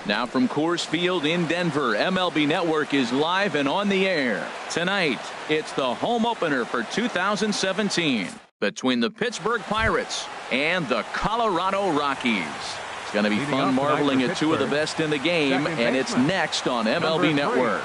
Now from Coors Field in Denver, MLB Network is live and on the air. Tonight, it's the home opener for 2017 between the Pittsburgh Pirates and the Colorado Rockies. It's going to be fun marveling at two of the best in the game, and it's next on MLB Network.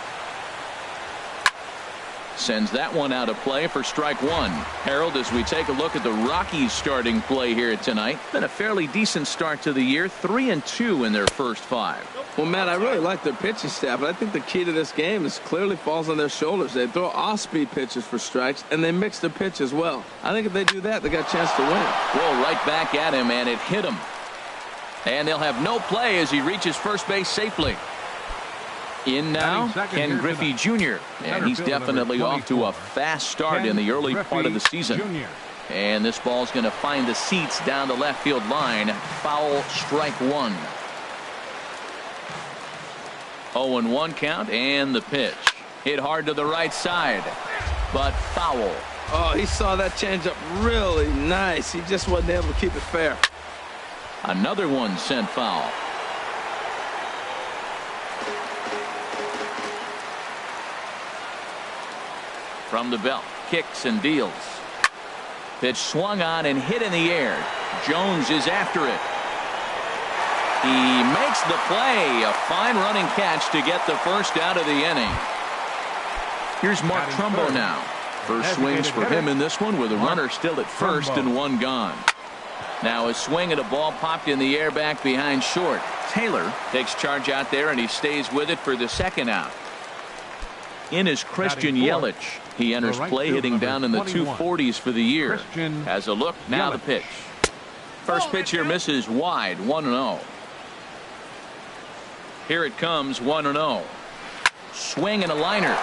Sends that one out of play for strike one. Harold, as we take a look at the Rockies starting play here tonight, been a fairly decent start to the year, 3-2 in their first 5. Well, Matt, I really like their pitching staff, but I think the key to this game is clearly falls on their shoulders. They throw off-speed pitches for strikes, and they mix the pitch as well. I think if they do that, they got a chance to win. Roll right back at him, and it hit him. And they'll have no play as he reaches first base safely. In now, Ken Griffey Jr., and he's definitely off to a fast start in the early part of the season. And this ball's going to find the seats down the left field line. Foul, strike one. 0-1 count, and the pitch. Hit hard to the right side, but foul. Oh, he saw that changeup really nice. He just wasn't able to keep it fair. Another one sent foul. From the belt, kicks and deals. Pitch swung on and hit in the air. Jones is after it. He makes the play. A fine running catch to get the first out of the inning. Here's Mark Trumbo now. First swings for him in this one with a runner still at first and one gone. Now a swing at a ball popped in the air back behind short. Taylor takes charge out there and he stays with it for the second out. In is Christian Yelich. He enters play hitting down in the 240s for the year. Has a look. Now the pitch. First pitch here misses wide. 1-0. Here it comes. 1-0. Swing and a liner.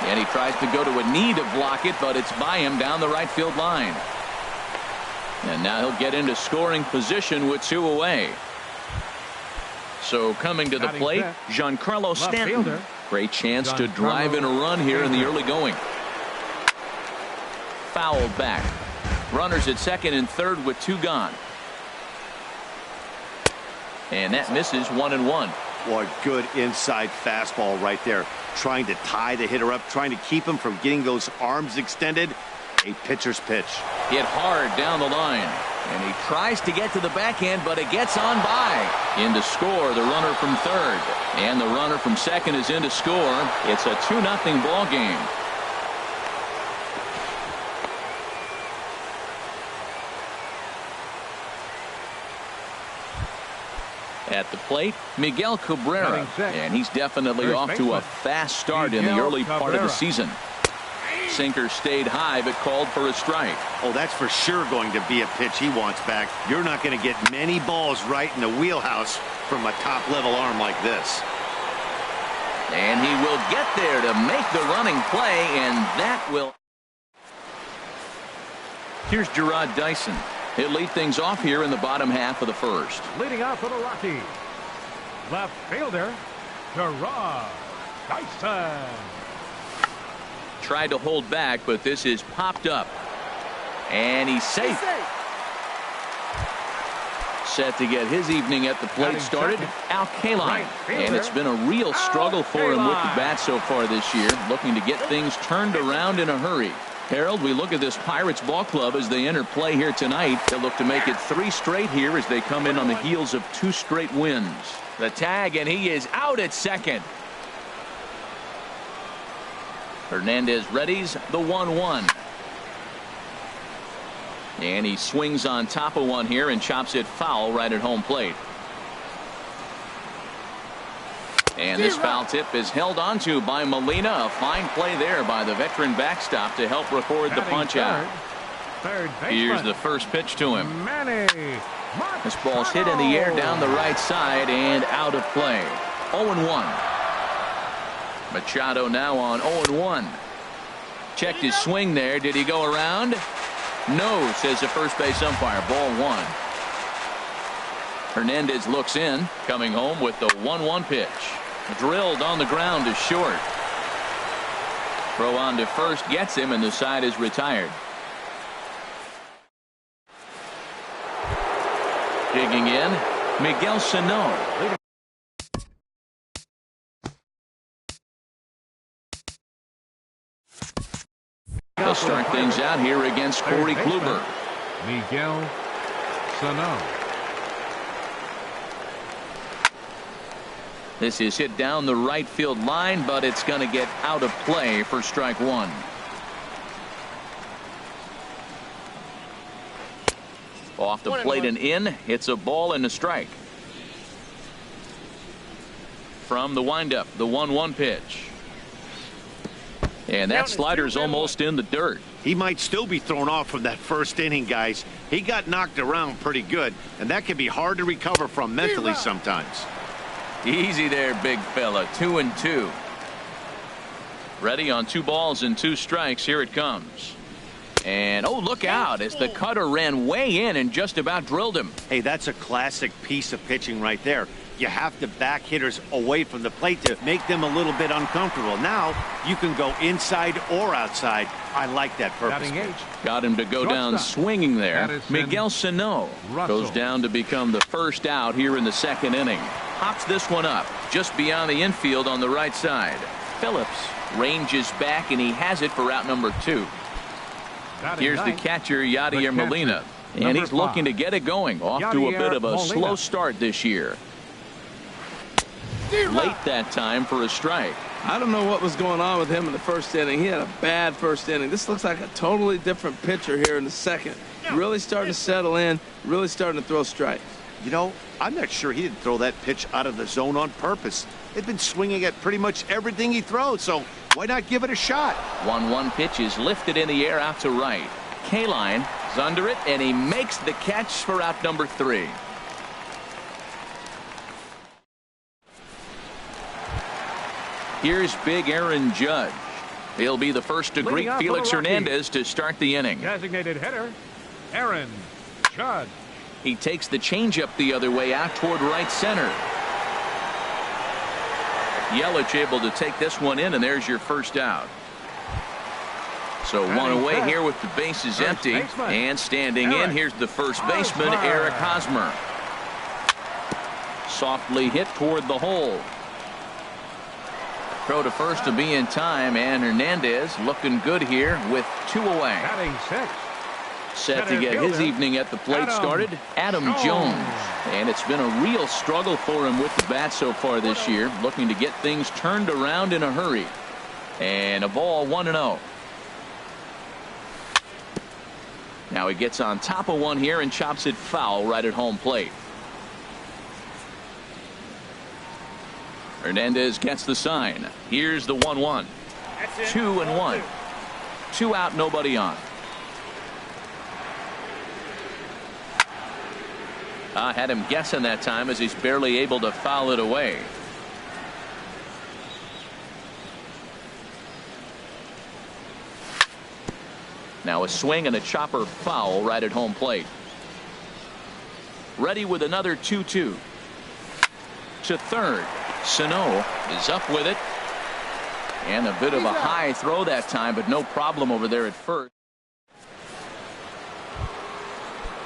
And he tries to go to a knee to block it, but it's by him down the right field line. And now he'll get into scoring position with 2 away. So coming to the plate, Giancarlo Stanton. Great chance to drive in a run here in the early going. Fouled back. Runners at second and third with 2 gone. And that misses 1-1. Boy, good inside fastball right there. Trying to tie the hitter up, trying to keep him from getting those arms extended. A pitcher's pitch. Hit hard down the line. And he tries to get to the backhand, but it gets on by. In to score, the runner from third. And the runner from second is in to score. It's a 2-0 ball game. At the plate, Miguel Cabrera. And he's definitely off to a fast start in the early part of the season. Sinker stayed high, but called for a strike. Oh, that's for sure going to be a pitch he wants back. You're not going to get many balls right in the wheelhouse from a top-level arm like this. And he will get there to make the running play, and that will... Here's Gerard Dyson. He'll lead things off here in the bottom half of the first. Leading off for the Rockies, left fielder, Gerard Dyson. Tried to hold back, but this is popped up. And he's safe. Set to get his evening at the plate started, Al Kaline. And it's been a real struggle for him with the bat so far this year, looking to get things turned around in a hurry. Harold, we look at this Pirates ball club as they enter play here tonight. They'll look to make it 3 straight here as they come in on the heels of 2 straight wins. The tag, and he is out at second. Hernandez readies the 1-1. And he swings on top of one here and chops it foul right at home plate. And this foul tip is held onto by Molina. A fine play there by the veteran backstop to help record the punch out. Here's the first pitch to him. This ball's hit in the air down the right side and out of play. 0-1. Machado now on 0-1. Checked his swing there. Did he go around? No, says the first base umpire. Ball 1. Hernandez looks in, coming home with the 1-1 pitch. Drilled on the ground to short. Throw on to first gets him, and the side is retired. Digging in, Miguel Sano. They'll start things out here against Corey Kluber. Miguel Sano. This is hit down the right field line, but it's going to get out of play for strike one. Off the plate and in. It's a ball and a strike. From the windup, the 1-1 pitch. And that slider's almost in the dirt. He might still be thrown off from that first inning, guys. He got knocked around pretty good, and that can be hard to recover from mentally sometimes. Easy there, big fella. 2-2. Ready on 2 balls and 2 strikes. Here it comes. And oh, look out as the cutter ran way in and just about drilled him. Hey, that's a classic piece of pitching right there. You have to back hitters away from the plate to make them a little bit uncomfortable. Now you can go inside or outside. I like that purpose. Got him to go down swinging there. Miguel Sano goes down to become the first out here in the second inning. Hops this one up just beyond the infield on the right side. Phillips ranges back and he has it for out number 2. Here's the catcher, Yadier Molina, and he's looking to get it going. Off to a bit of a slow start this year. Late that time for a strike. I don't know what was going on with him in the first inning. He had a bad first inning. This looks like a totally different pitcher here in the second. Really starting to settle in, really starting to throw strikes. You know, I'm not sure he didn't throw that pitch out of the zone on purpose. They've been swinging at pretty much everything he throws, so why not give it a shot? 1-1 pitch is lifted in the air out to right. K-line is under it, and he makes the catch for out number 3. Here's big Aaron Judge. He'll be the first to greet Felix Hernandez to start the inning. Designated hitter, Aaron Judge. He takes the changeup the other way out toward right center. Yelich able to take this one in, and there's your first out. So one away here with the bases empty. And standing in, here's the first baseman, Eric Hosmer. Softly hit toward the hole. Throw to first to be in time, and Hernandez looking good here with 2 away. Set to get his evening at the plate started, Adam Jones. And it's been a real struggle for him with the bat so far this year, looking to get things turned around in a hurry. And a ball, 1-0. Now he gets on top of one here and chops it foul right at home plate. Hernandez gets the sign. Here's the 1-1. 2-1. 2 out, nobody on. Had him guessing that time as he's barely able to foul it away. Now a swing and a chopper foul right at home plate. Ready with another 2-2. To third. Sano is up with it. And a bit of a high throw that time, but no problem over there at first.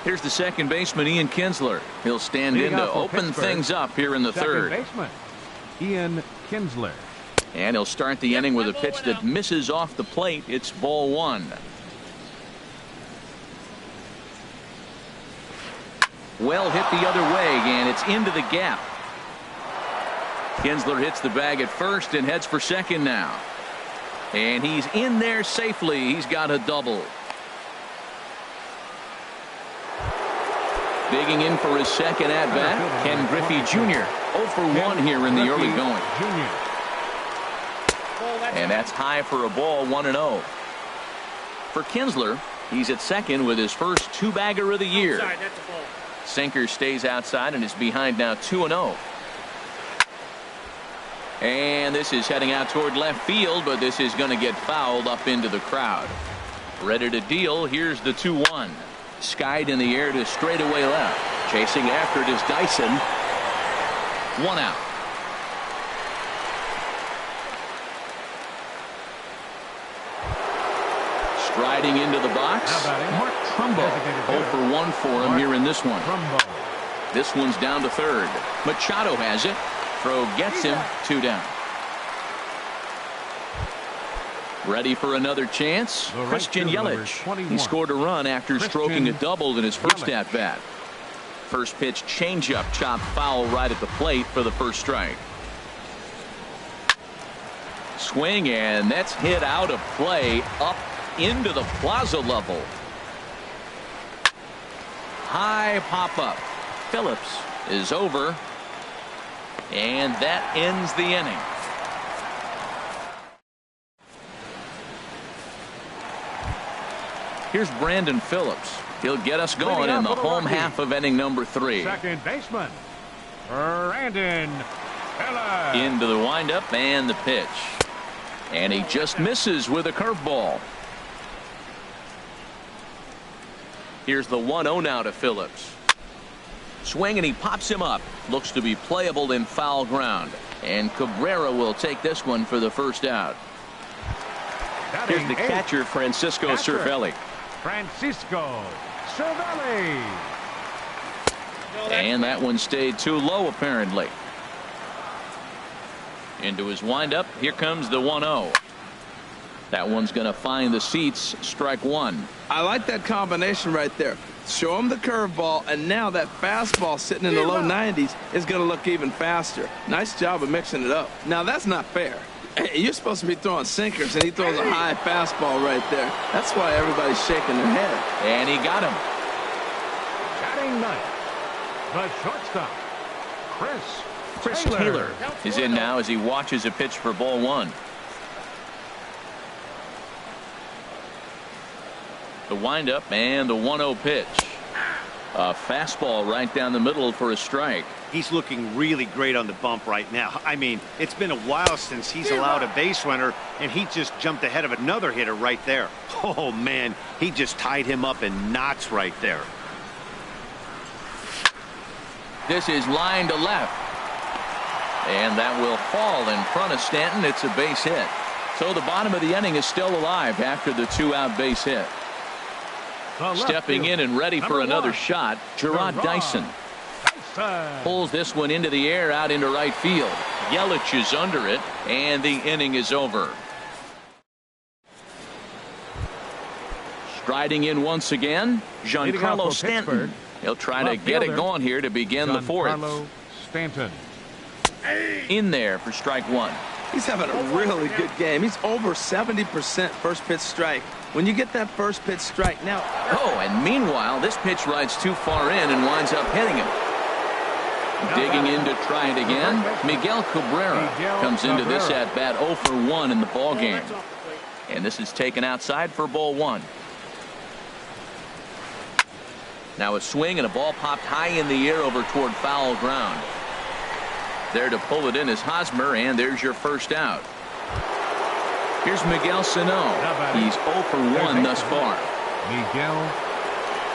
Here's the second baseman, Ian Kinsler. He'll stand in to open things up here in the third. Baseman, Ian Kinsler. And he'll start the inning with a pitch that misses off the plate. It's ball 1. Well hit the other way, and it's into the gap. Kinsler hits the bag at first and heads for second now. And he's in there safely. He's got a double. Digging in for his second at-bat, Ken Griffey Jr. 0 for 1 here in the early going. And that's high for a ball, 1-0. For Kinsler, he's at second with his first 2-bagger of the year. Sinker stays outside and is behind now 2-0. And this is heading out toward left field, but this is going to get fouled up into the crowd. Ready to deal. Here's the 2-1. Skied in the air to straightaway left. Chasing after it is Dyson. 1 out. Striding into the box, Mark Trumbo. 0 for 1 for him here in this one. This one's down to third. Machado has it. Throw gets him. 2 down. Ready for another chance? The right Christian fielder, number Yelich. 21. He scored a run after stroking a Christian double in his first Yelich. at-bat. First pitch changeup chopped foul right at the plate for the first strike. Swing, and that's hit out of play up into the plaza level. High pop-up. Phillips is over, and that ends the inning. Here's Brandon Phillips. He'll get us going in the home half of inning number 3. Second baseman, Brandon Phillips. Into the windup and the pitch. And he just misses with a curveball. Here's the 1-0 now to Phillips. Swing, and he pops him up. Looks to be playable in foul ground. And Cabrera will take this one for the first out. Here's the catcher, Francisco Cervelli. Francisco Cervelli. And that one stayed too low, apparently. Into his windup. Here comes the 1-0. That one's going to find the seats. Strike one. I like that combination right there. Show him the curveball, and now that fastball sitting in the low 90s is going to look even faster. Nice job of mixing it up. Now, that's not fair. You're supposed to be throwing sinkers, and he throws a high fastball right there. That's why everybody's shaking their head. And he got him. Batting ninth, the shortstop, Chris Taylor is in now as he watches a pitch for ball one. The windup and the 1-0 pitch. A fastball right down the middle for a strike. He's looking really great on the bump right now. I mean, it's been a while since he's allowed a base runner, and he just jumped ahead of another hitter right there. Oh, man, he just tied him up in knots right there. This is line to left. And that will fall in front of Stanton. It's a base hit. So the bottom of the inning is still alive after the 2-out base hit. Stepping in and ready for another shot, Gerard Dyson. Pulls this one into the air out into right field. Yelich is under it, and the inning is over. Striding in once again, Giancarlo Stanton. He'll try to get it going here to begin the fourth. Stanton. In there for strike one. He's having a really good game. He's over 70% first pitch strike. When you get that first pitch strike now. Oh, and meanwhile, this pitch rides too far in and winds up hitting him. Digging in to try it again. Miguel Cabrera comes into this at bat 0 for 1 in the ball game. And this is taken outside for ball one. Now a swing, and a ball popped high in the air over toward foul ground. There to pull it in is Hosmer, and there's your first out. Here's Miguel Sano. He's 0 for 1 thus far. Miguel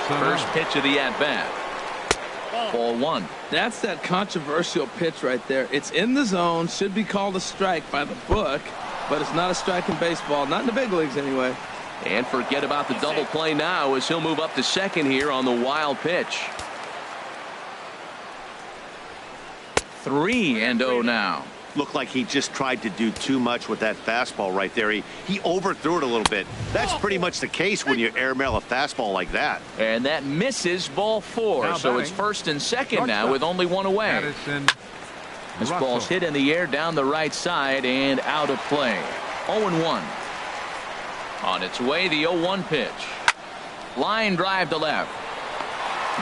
Sano. First pitch of the at-bat. Ball one. That's that controversial pitch right there. It's in the zone, should be called a strike by the book, but it's not a strike in baseball, not in the big leagues anyway. And forget about the double play now as he'll move up to second here on the wild pitch. 3-0 now. Looked like he just tried to do too much with that fastball right there. He overthrew it a little bit. That's pretty much the case when you airmail a fastball like that. And that misses ball four. So it's first and second now with only one away. This ball's hit in the air down the right side and out of play. 0-1. On its way, the 0-1 pitch. Line drive to left.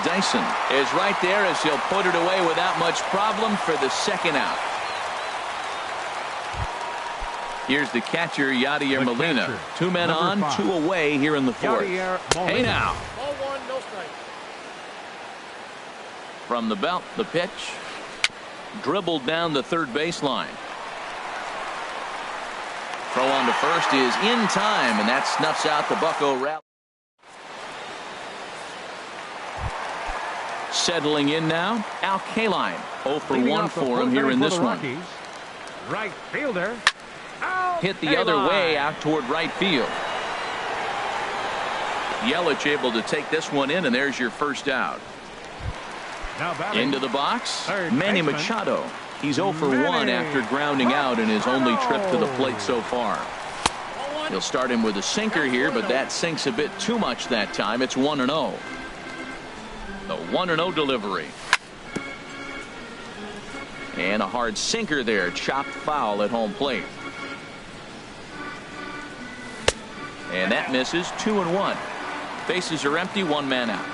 Dyson is right there as he'll put it away without much problem for the second out. Here's the catcher, Yadier Molina. Two men on, 2 away here in the fourth. Hey now. Ball one, no strike. From the belt, the pitch. Dribbled down the third baseline. Throw on to first is in time, and that snuffs out the Bucco rally. Settling in now, Al Kaline. 0 for 1 for him here in this one. Right fielder. Hit the other way out toward right field. Yelich able to take this one in, and there's your first out. Into the box, Manny Machado. He's 0 for 1 after grounding out in his only trip to the plate so far. He'll start him with a sinker here, but that sinks a bit too much that time. It's 1-0. The 1-0 delivery. And a hard sinker there. Chopped foul at home plate. And that misses. 2-1. Bases are empty. One man out.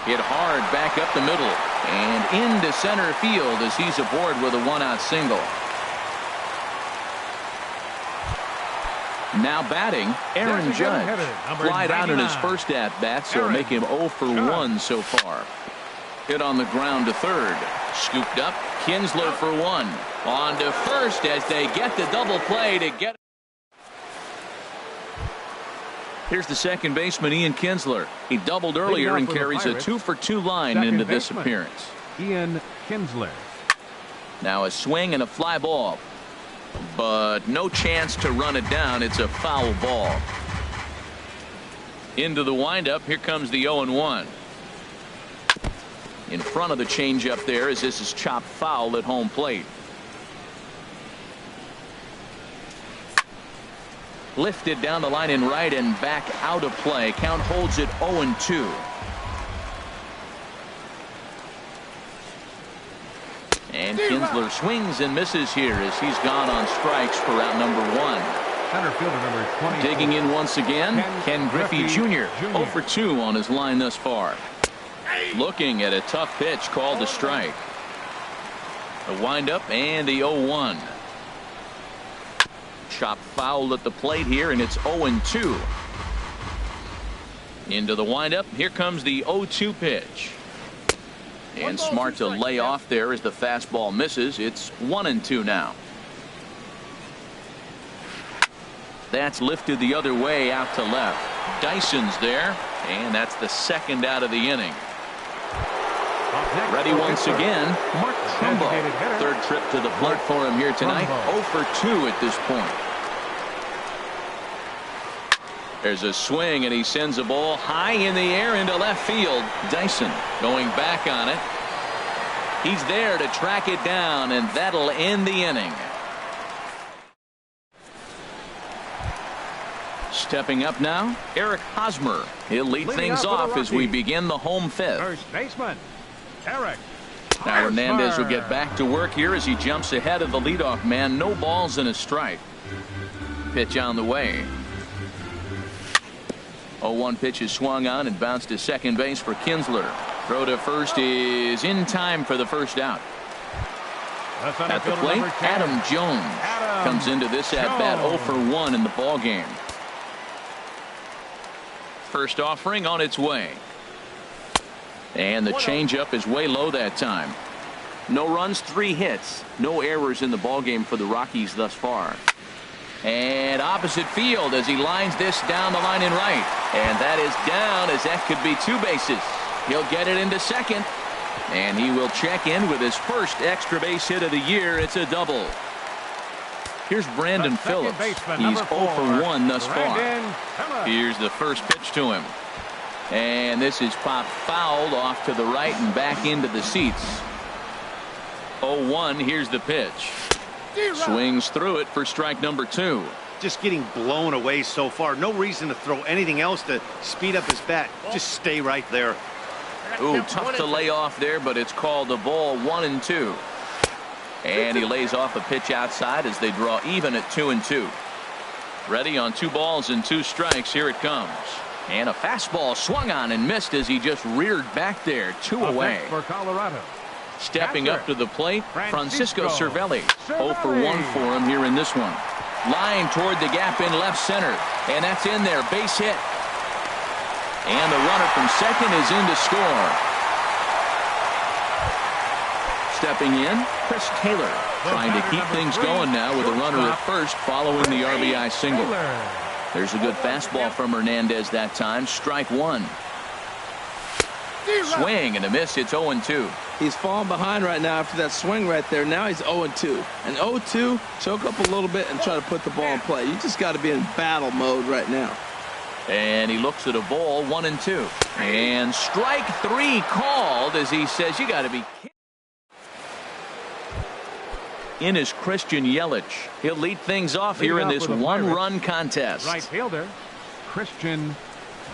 Hit hard back up the middle and into center field as he's aboard with a one-out single. Now batting, Aaron Judge. Flied out in his first at-bat, so make him 0 for 1 so far. Hit on the ground to third. Scooped up, Kinsler for 1. On to first as they get the double play to get. Here's the second baseman, Ian Kinsler. He doubled earlier and carries a 2 for 2 line into this appearance. Ian Kinsler. Now a swing and a fly ball. But no chance to run it down. It's a foul ball. Into the windup. Here comes the 0-1. In front of the changeup there as this is chopped foul at home plate. Lifted down the line in right and back out of play. Count holds it 0-2. And Kinsler swings and misses here as he's gone on strikes for out number 1. Center fielder number 20. Digging in once again, Ken Griffey Jr. 0 for 2 on his line thus far. Looking at a tough pitch called a strike. The windup and the 0-1. Chop foul at the plate here, and it's 0-2. Into the windup. Here comes the 0-2 pitch. And smart to lay off there as the fastball misses. It's 1-2 now. That's lifted the other way out to left. Dyson's there, and that's the second out of the inning. Ready once again, Mark Trumbo. Third trip to the plate for him here tonight. 0 for 2 at this point. There's a swing, and he sends a ball high in the air into left field. Dyson going back on it. He's there to track it down, and that'll end the inning. Stepping up now, Eric Hosmer. He'll lead things off as we begin the home fifth. First baseman, Eric. Now Hernandez will get back to work here as he jumps ahead of the leadoff man. No balls and a strike. Pitch on the way. 0-1 pitch is swung on and bounced to second base for Kinsler. Throw to first is in time for the first out. At the plate, Adam Jones comes into this at bat 0 for 1 in the ball game. First offering on its way. And the changeup is way low that time. No runs, 3 hits. No errors in the ball game for the Rockies thus far. And opposite field as he lines this down the line in right. And that is down as that could be 2 bases. He'll get it into second. And he will check in with his first extra base hit of the year. It's a double. Here's Brandon Phillips. He's 0 for 1 thus far. Here's the first pitch to him. And this is popped fouled off to the right and back into the seats. 0-1. Here's the pitch. Swings through it for strike number 2. Just getting blown away so far. No reason to throw anything else to speed up his bat. Just stay right there. Ooh, tough to lay off there, but it's called a ball. 1-2. And he lays off a pitch outside as they draw even at 2-2. Ready on 2 balls and 2 strikes. Here it comes. And a fastball swung on and missed as he just reared back there. 2 away. For Colorado. Stepping up to the plate, Francisco Cervelli. 0 for 1 for him here in this one. Line toward the gap in left center. And that's in there. Base hit. And the runner from second is in to score. Stepping in, Chris Taylor. Trying to keep things going now with a runner at first following the RBI single. There's a good fastball from Hernandez that time. Strike 1. Swing and a miss. It's 0-2. He's falling behind right now after that swing right there. Now he's 0-2. And 0-2, choke up a little bit and try to put the ball in play. You just got to be in battle mode right now. And he looks at a ball. 1-2. And strike 3 called as he says, you got to be kidding. in is Christian Yelich. He'll lead things off here in this one-run contest. Right fielder, Christian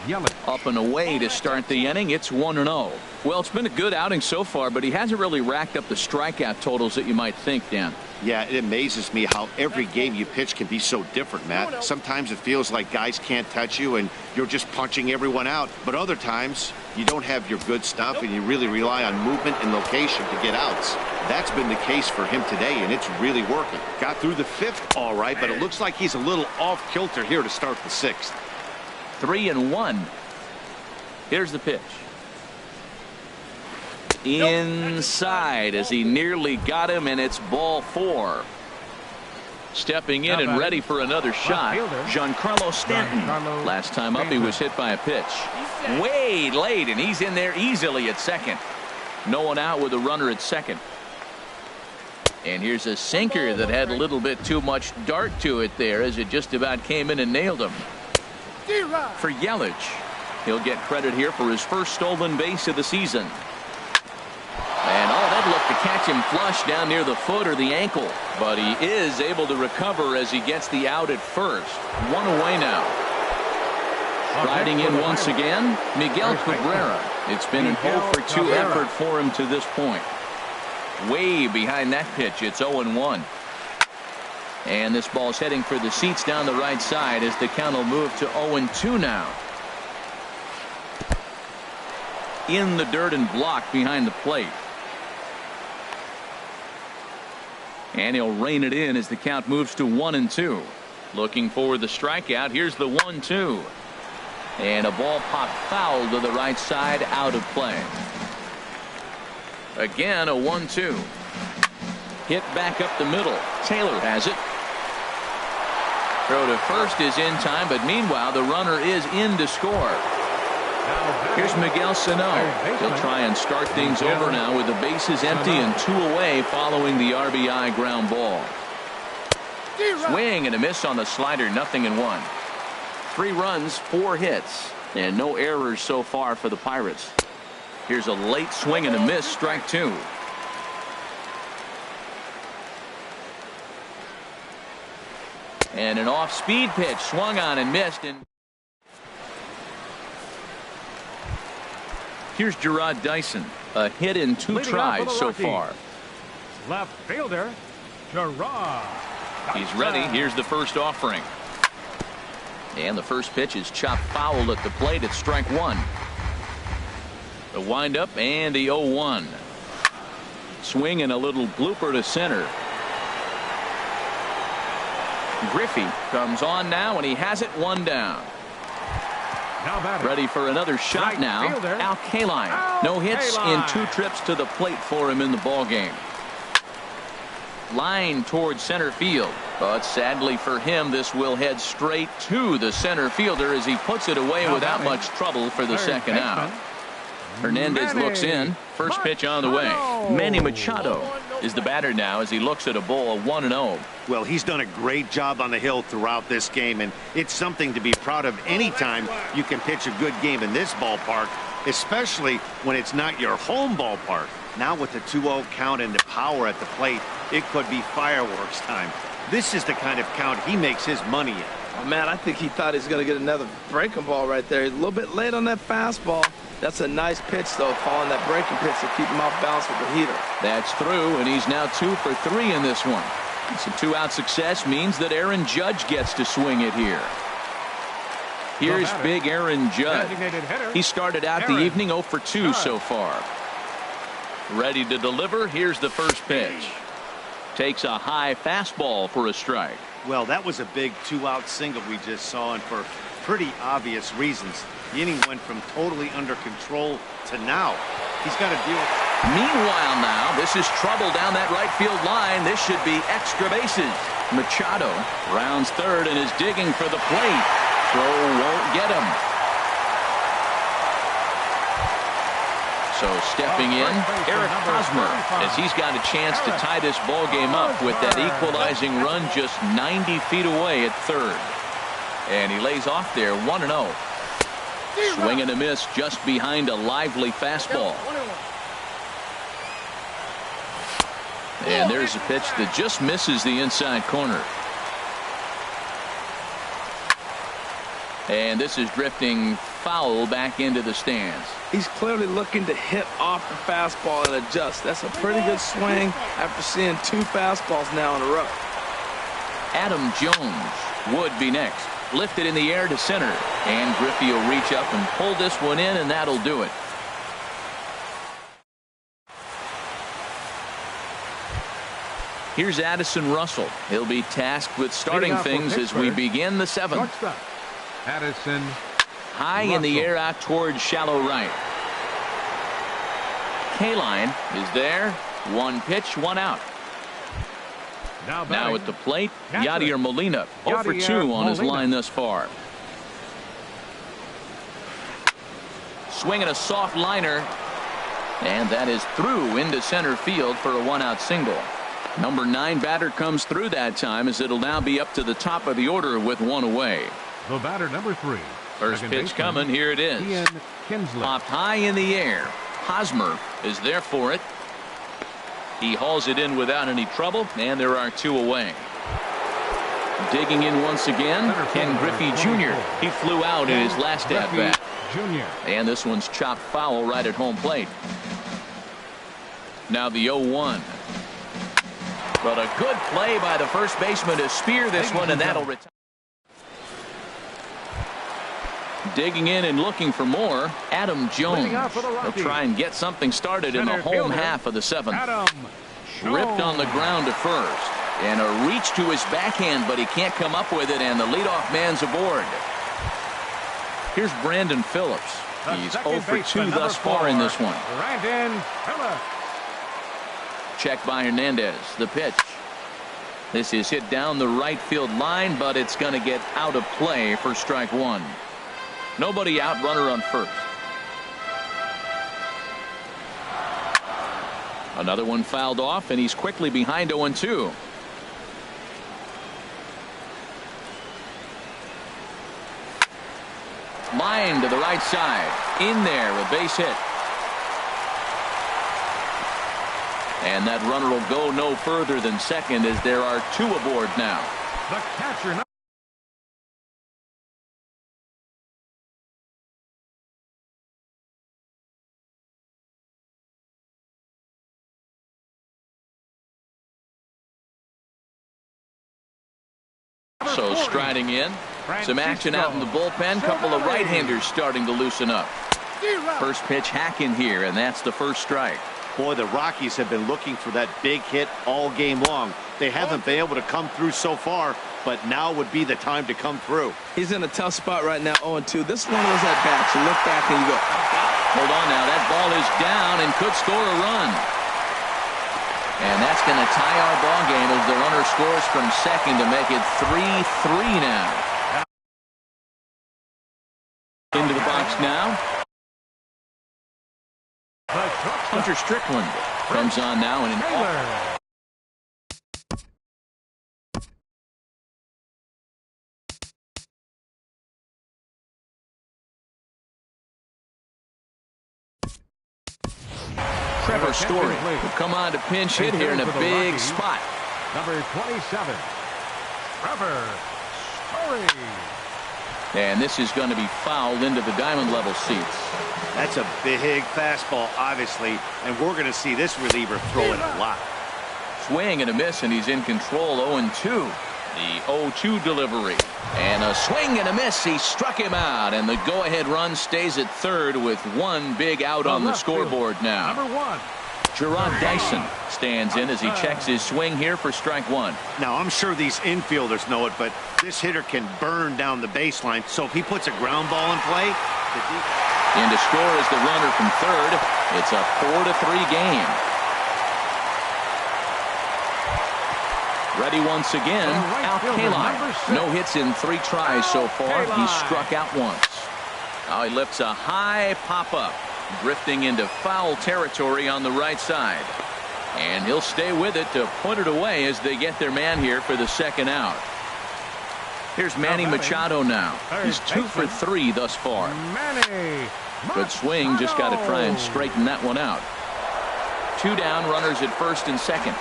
Yelich. Up and away to start the inning. It's 1-0. Well, it's been a good outing so far, but he hasn't really racked up the strikeout totals that you might think, Dan. Yeah, it amazes me how every game you pitch can be so different, Matt. Sometimes it feels like guys can't touch you and you're just punching everyone out. But other times, you don't have your good stuff and you really rely on movement and location to get outs. That's been the case for him today, and it's really working. Got through the 5th all right, but it looks like he's a little off kilter here to start the 6th. 3-1. Here's the pitch. Inside as he nearly got him, and it's ball 4. Stepping in and ready for another shot, Giancarlo Stanton. Last time up, he was hit by a pitch. Way late, and he's in there easily at second. No one out with a runner at second. And here's a sinker that had a little bit too much dart to it there as it just about came in and nailed him. For Yelich, he'll get credit here for his first stolen base of the season. And that looked to catch him flush down near the foot or the ankle. But he is able to recover as he gets the out at first. 1 away now. Riding in once again, Miguel Cabrera. It's been an 0-for-2 effort for him to this point. Way behind that pitch, it's 0-1. And this ball's heading for the seats down the right side as the count will move to 0-2 now. In the dirt and blocked behind the plate. And he'll rein it in as the count moves to 1-2. Looking for the strikeout. Here's the 1-2. And a ball popped foul to the right side, out of play. Again, a 1-2. Hit back up the middle. Taylor has it. Throw to first is in time, but meanwhile the runner is in to score. Here's Miguel Sonhw. He'll try and start things over now with the bases empty and 2 away following the RBI ground ball. Swing and a miss on the slider, 0-1. 3 runs, 4 hits, and no errors so far for the Pirates. Here's a late swing and a miss, strike 2. And an off-speed pitch swung on and missed. And here's Gerard Dyson, a hit in 2 tries so far. Left fielder, Gerard. He's ready. Here's the first offering. And the first pitch is chopped foul at the plate at strike 1. The windup and the 0-1. Swing and a little blooper to center. Griffey comes on now, and he has it 1 down. Ready for another shot now. Al Kaline. No hits in 2 trips to the plate for him in the ball game. Line towards center field, but sadly for him, this will head straight to the center fielder as he puts it away without much trouble for the second out. Hernandez looks in. First pitch on the way. Manny Machado is the batter now as he looks at a ball, 1-0. Well, he's done a great job on the hill throughout this game, and it's something to be proud of anytime you can pitch a good game in this ballpark, especially when it's not your home ballpark. Now with the 2-0 count and the power at the plate, it could be fireworks time. This is the kind of count he makes his money in. Oh, man, I think he thought he was going to get another breaking ball right there. He's a little bit late on that fastball. That's a nice pitch, though, following that breaking pitch to keep him off balance with the heater. That's through, and he's now 2 for 3 in this one. And some 2-out success means that Aaron Judge gets to swing it here. Here's big Aaron Judge. He started out the evening 0 for 2 so far. Ready to deliver. Here's the first pitch. Takes a high fastball for a strike. Well, that was a big 2-out single we just saw, and for pretty obvious reasons. The inning went from totally under control to now. He's got to deal with it. Meanwhile now, this is trouble down that right field line. This should be extra bases. Machado rounds third and is digging for the plate. Throw won't get him. So stepping in, Eric Hosmer, as he's got a chance to tie this ball game up with that equalizing run just 90 feet away at third. And he lays off there, 1-0. Swing and a miss just behind a lively fastball. And there's a pitch that just misses the inside corner. And this is drifting foul back into the stands. He's clearly looking to hit off the fastball and adjust. That's a pretty good swing after seeing 2 fastballs now in a row. Adam Jones would be next. Lifted in the air to center. And Griffey will reach up and pull this one in, and that'll do it. Here's Addison Russell. He'll be tasked with starting things as we begin the 7th. Addison High in the air out towards shallow right. Kaline is there. 1 pitch, 1 out. Now at the plate, Yadier Molina. 0 for 2 on his line thus far. Swinging a soft liner. And that is through into center field for a 1-out single. Number 9 batter comes through that time, as it'll now be up to the top of the order with 1 away. The batter, number 3. First pitch coming. Here it is. Popped high in the air. Hosmer is there for it. He hauls it in without any trouble, and there are 2 away. Digging in once again, Ken Griffey Jr. He flew out in his last at-bat. And this one's chopped foul right at home plate. Now the 0-1. But a good play by the first baseman to spear this one, and that'll retire. Digging in and looking for more, Adam Jones. He'll try and get something started in the home half of the 7th. Ripped on the ground to first. And a reach to his backhand, but he can't come up with it, and the leadoff man's aboard. Here's Brandon Phillips. He's 0 for 2 thus far in this one. Brandon Phillips. Check by Hernandez. The pitch. This is hit down the right field line, but it's going to get out of play for strike 1. Nobody out, runner on first. Another one fouled off, and he's quickly behind 0-2. Line to the right side. In there, a base hit. And that runner will go no further than second, as there are 2 aboard now. The catcher. So striding in. Some action out in the bullpen. Couple of right-handers starting to loosen up. First pitch hacking here, and that's the first strike. Boy, the Rockies have been looking for that big hit all game long. They haven't been able to come through so far, but now would be the time to come through. He's in a tough spot right now, 0-2. This one was at bat. You look back and you go, hold on now. That ball is down and could score a run. And that's going to tie our ball game as the runner scores from second to make it 3-3 now. Into the box now. Hunter Strickland comes on now in an Trevor Story will come on to pinch hit here in a big spot. Number 27, Trevor Story. And this is going to be fouled into the diamond level seats. That's a big fastball, obviously, and we're going to see this reliever throw it a lot. Swing and a miss, and he's in control. 0-2. The 0-2 delivery. And a swing and a miss. He struck him out, and the go-ahead run stays at third with 1 big out on the scoreboard now. Number 1. Gerard Dyson stands in as he checks his swing here for strike 1. Now, I'm sure these infielders know it, but this hitter can burn down the baseline, so if he puts a ground ball in play, in to score is the runner from third. It's a 4-3 game. Ready once again, Al Kaline. No hits in 3 tries so far. He's struck out once. Now he lifts a high pop-up, drifting into foul territory on the right side. And he'll stay with it to put it away as they get their man here for the second out. Here's Manny Machado now. He's 2 for 3 thus far. Good swing, just got to try and straighten that one out. 2 down, runners at first and second.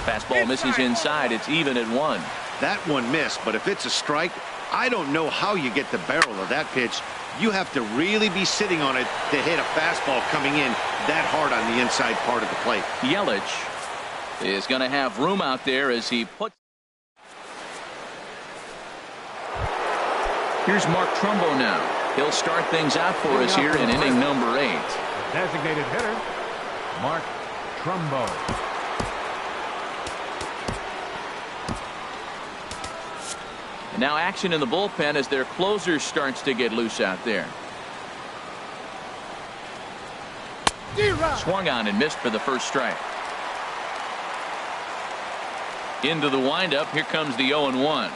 Fastball misses inside. It's even at 1. That one missed, but if it's a strike, I don't know how you get the barrel of that pitch. You have to really be sitting on it to hit a fastball coming in that hard on the inside part of the plate. Yelich is going to have room out there as he puts. Here's Mark Trumbo now. He'll start things out for us here in inning number 8. Designated hitter, Mark Trumbo. And now action in the bullpen as their closer starts to get loose out there. Swung on and missed for the first strike. Into the windup. Here comes the 0-1.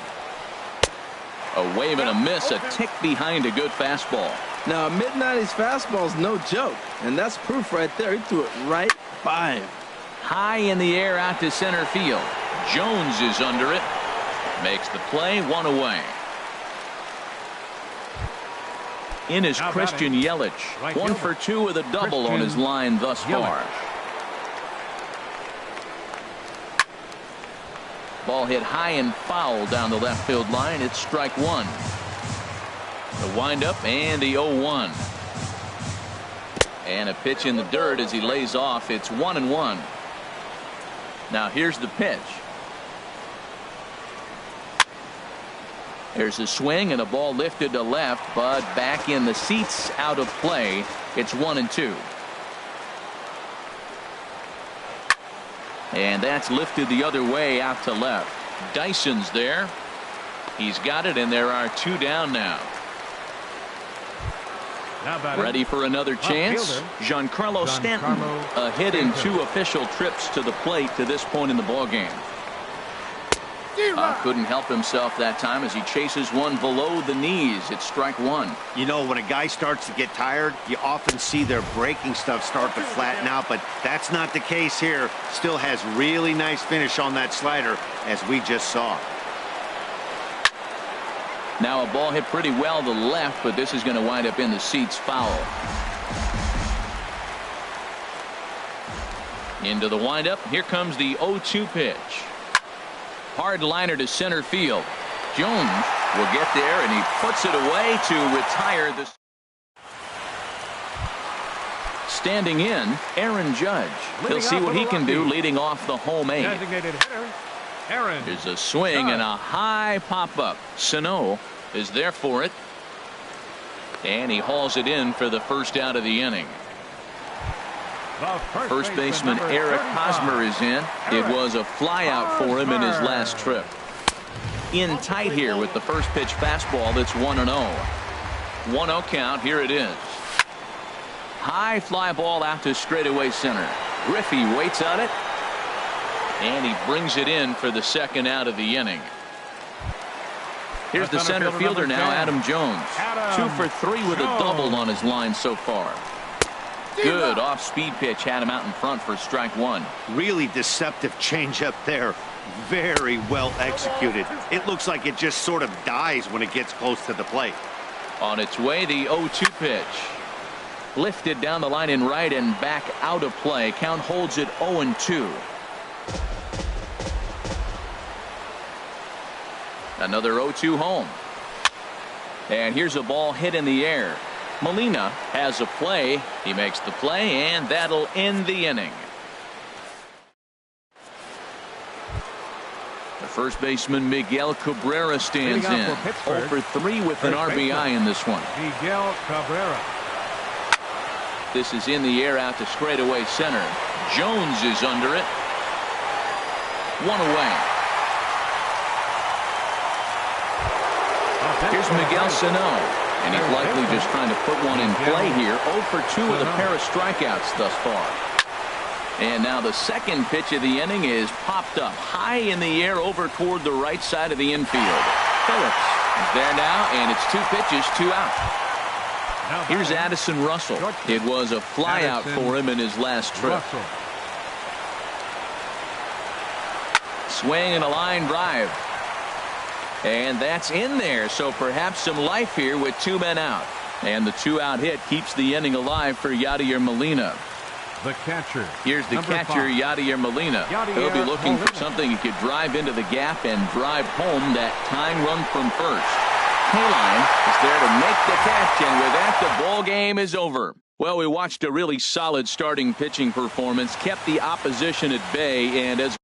A wave and a miss, a tick behind a good fastball. Now, a mid-90s fastball is no joke, and that's proof right there. He threw it right by him. High in the air out to center field. Jones is under it. Makes the play, 1 away. In is Christian Yelich. 1 for 2 with a double on his line thus far. Ball hit high and foul down the left field line. It's strike 1. The windup and the 0-1. And a pitch in the dirt as he lays off. It's 1-1. Now here's the pitch. There's a swing and a ball lifted to left, but back in the seats, out of play. It's 1-2. And that's lifted the other way out to left. Dyson's there. He's got it, and there are 2 down now. Ready for another chance. Giancarlo Stanton, a hit in 2 official trips to the plate to this point in the ballgame. Couldn't help himself that time as he chases one below the knees. It's strike 1. You know, when a guy starts to get tired, you often see their breaking stuff start to flatten out, but that's not the case here. Still has really nice finish on that slider, as we just saw. Now a ball hit pretty well to the left, but this is going to wind up in the seats, foul. Into the windup. Here comes the 0-2 pitch. Hard liner to center field. Jones will get there, and he puts it away to retire the. Standing in, Aaron Judge. He'll see what he can do leading off the home 8. Designated hitter, Aaron. There's a swing and a high pop-up. Sonhw is there for it. And he hauls it in for the first out of the inning. First baseman Eric Hosmer is in. It was a flyout for him in his last trip. In tight here with the first pitch fastball. That's 1-0. 1-0 count. Here it is. High fly ball out to straightaway center. Griffey waits on it. And he brings it in for the second out of the inning. Here's the center fielder now, Adam Jones. 2 for 3 with a double on his line so far. Good off-speed pitch had him out in front for strike 1. Really deceptive changeup there. Very well executed. It looks like it just sort of dies when it gets close to the plate. On its way, the 0-2 pitch. Lifted down the line in right and back out of play. Count holds it 0-2. Another 0-2 home. And here's a ball hit in the air. Molina has a play. He makes the play, and that'll end the inning. The first baseman Miguel Cabrera stands in. 0 for 3 with an RBI in this one. Miguel Cabrera. This is in the air out to straightaway center. Jones is under it. 1 away. Here's Miguel Sonhw. And he's likely just trying to put one in play here. 0 for 2 with a pair of strikeouts thus far. And now the second pitch of the inning is popped up high in the air over toward the right side of the infield. Phillips is there now, and it's 2 pitches, 2 out. Here's Addison Russell. It was a flyout for him in his last trip. Swing and a line drive. And that's in there, so perhaps some life here with 2 men out. And the 2-out hit keeps the inning alive for Yadier Molina. The catcher. Here's the number catcher, 5. Yadier Molina. Yadier He'll be looking for Molina. something he could drive into the gap and drive home that tying run from first. Kaline is there to make the catch, and with that, the ball game is over. Well, we watched a really solid starting pitching performance, kept the opposition at bay, and as